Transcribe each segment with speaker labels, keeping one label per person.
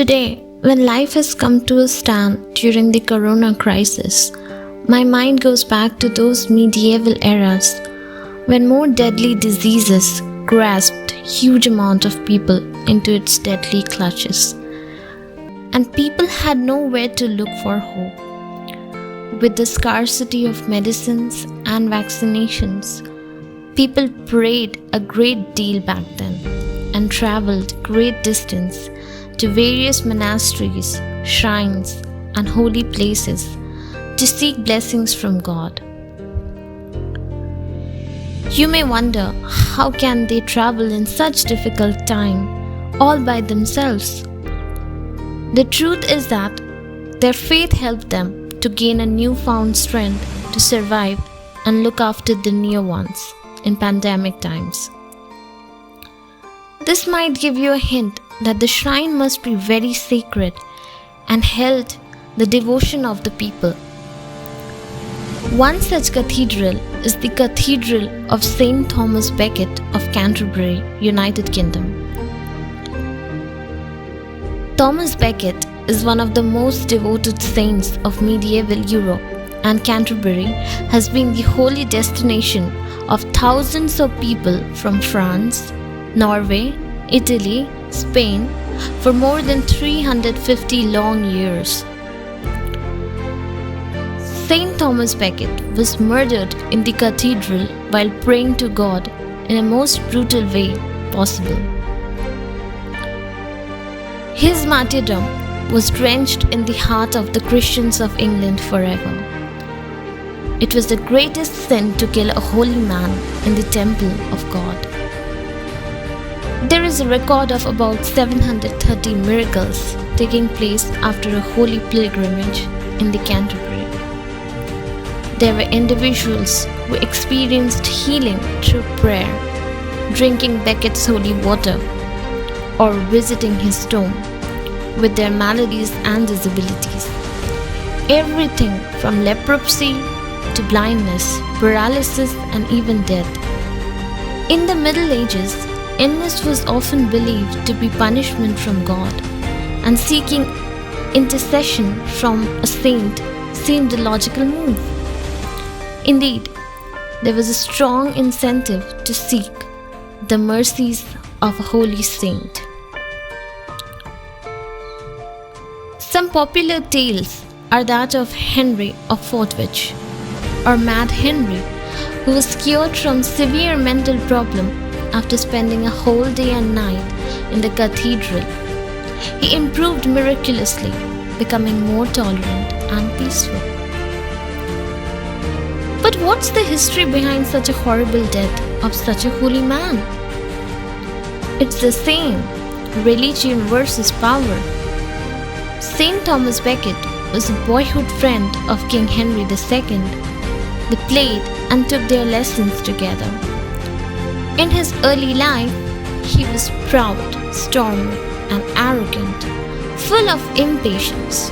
Speaker 1: Today, when life has come to a stand during the corona crisis, my mind goes back to those medieval eras when more deadly diseases grasped huge amount of people into its deadly clutches, and people had nowhere to look for hope. With the scarcity of medicines and vaccinations, people prayed a great deal back then and traveled great distance to various monasteries, shrines, and holy places to seek blessings from God. You may wonder, how can they travel in such difficult time all by themselves? The truth is that their faith helped them to gain a newfound strength to survive and look after the near ones in pandemic times. This might give you a hint that the shrine must be very sacred and held the devotion of the people. One such cathedral is the Cathedral of St Thomas Becket of Canterbury, United Kingdom. Thomas Becket is one of the most devoted saints of medieval Europe, and Canterbury has been the holy destination of thousands of people from France, Norway, Italy, Spain for more than 350 long years. St Thomas Becket was murdered in the cathedral while praying to God in a most brutal way possible. His martyrdom was drenched in the heart of the Christians of England forever. It was the greatest sin to kill a holy man in the temple of God. There is a record of about 730 miracles taking place after a holy pilgrimage in the Canterbury. There were individuals who experienced healing through prayer, drinking Becket's holy water, or visiting his tomb with their maladies and disabilities. Everything from leprosy to blindness, paralysis, and even death. In the Middle Ages, illness was often believed to be punishment from God, and seeking intercession from a saint seemed a logical move. Indeed, there was a strong incentive to seek the mercies of a holy saint. Some popular tales are that of Henry of Fortwich, or Mad Henry, who was cured from severe mental problem after spending a whole day and night in the cathedral. He improved miraculously, becoming more tolerant and peaceful. But what's the history behind such a horrible death of such a holy man? It's the same, religion versus power. St Thomas Becket was a boyhood friend of King Henry II. They played and took their lessons together. In his early life, he was proud, stormy, and arrogant, full of impatience.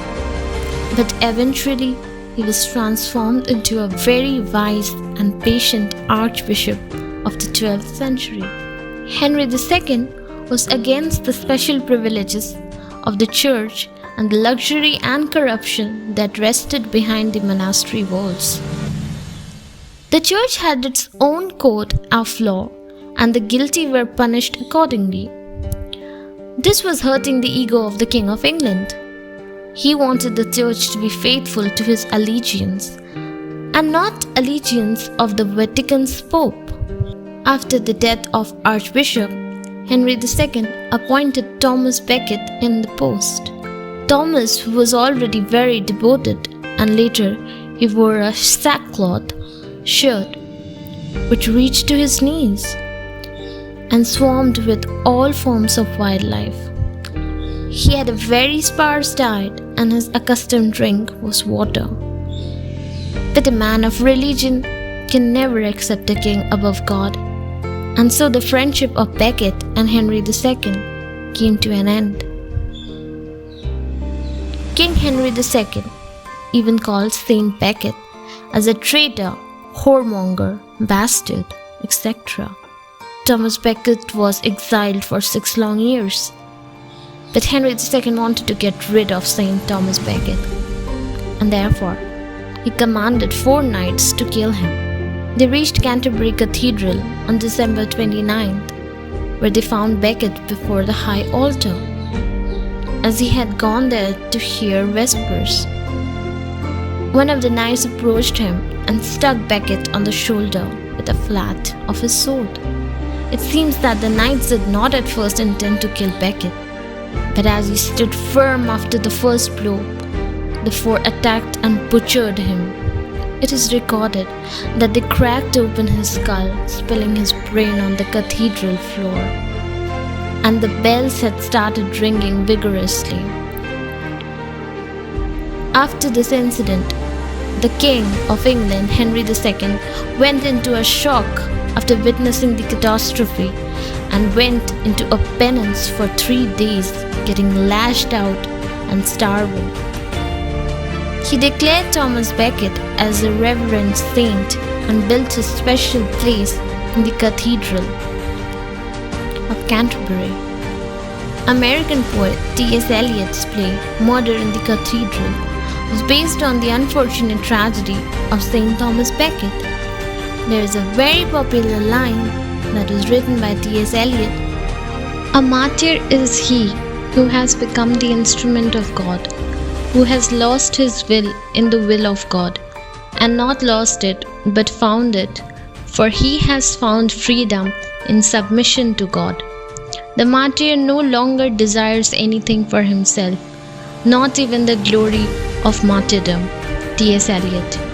Speaker 1: But eventually, he was transformed into a very wise and patient Archbishop of the 12th century. Henry II was against the special privileges of the church and the luxury and corruption that rested behind the monastery walls. The church had its own code of law, and the guilty were punished accordingly. This was hurting the ego of the King of England. He wanted the church to be faithful to his allegiance, and not allegiance of the Vatican's Pope. After the death of Archbishop, Henry II appointed Thomas Becket in the post. Thomas was already very devoted, and later he wore a sackcloth shirt which reached to his knees and swarmed with all forms of wildlife. He had a very sparse diet, and his accustomed drink was water. But a man of religion can never accept a king above God, and so the friendship of Becket and Henry II came to an end. King Henry II even called Saint Becket as a traitor, whoremonger, bastard, etc. Thomas Becket was exiled for 6 long years. But Henry II wanted to get rid of St Thomas Becket, and therefore he commanded 4 knights to kill him. They reached Canterbury Cathedral on December 29th, where they found Becket before the high altar, as he had gone there to hear vespers. One of the knights approached him and struck Becket on the shoulder with the flat of his sword. It seems that the knights did not at first intend to kill Becket, but as he stood firm after the first blow, the 4 attacked and butchered him. It is recorded that they cracked open his skull, spilling his brain on the cathedral floor, and the bells had started ringing vigorously. After this incident, the King of England, Henry II, went into a shock after witnessing the catastrophe and went into a penance for 3 days, getting lashed out and starving. He declared Thomas Becket as a reverend saint and built a special place in the Cathedral of Canterbury. American poet T.S. Eliot's play Martyr in the Cathedral was based on the unfortunate tragedy of St Thomas Becket. There is a very popular line that was written by T.S. Eliot. A martyr is he who has become the instrument of God, who has lost his will in the will of God, and not lost it, but found it, for he has found freedom in submission to God. The martyr no longer desires anything for himself, not even the glory of martyrdom. T.S. Eliot.